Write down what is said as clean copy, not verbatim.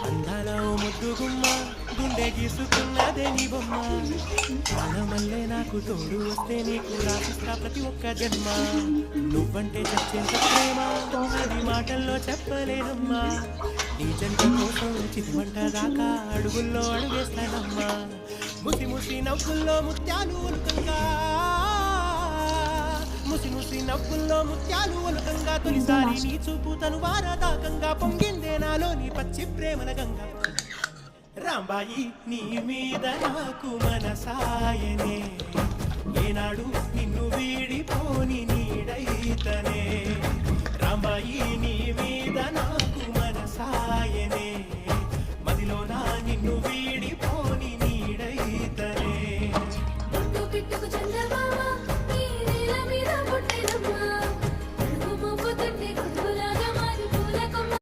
అందాల ఓ ముద్దు గుమ్మ గుండె గీసుకున్నదే నీ బొమ్మ ప్రాణమల్లే నాకు తోడు వస్తే నీకు రాసిస్తా ప్రతి ఒక్క జన్మ నువ్వంటే చచ్చేంత ప్రేమ అది మాటల్లో చెప్పలేనమ్మా నీ జంట కోసం చితిమంట దాకా అడుగుల్లో అడుగేస్తానమ్మా ముసి ముసి నవ్వుల్లో ముత్యాలు ఉలుకంగా ముసి ముసి నవ్వుల్లో ముత్యాలు ఉలుకంగా తొలిసారి నీ చూపు తను వారదాకంగా పొంగిందే నాలోని పచ్చి ప్రేమల గంగా రాంబాయి నీ మీద నాకు మనసాయనే ఏనాడు నిన్ను వీడిపోని నీడైతనే రాంబాయి నీ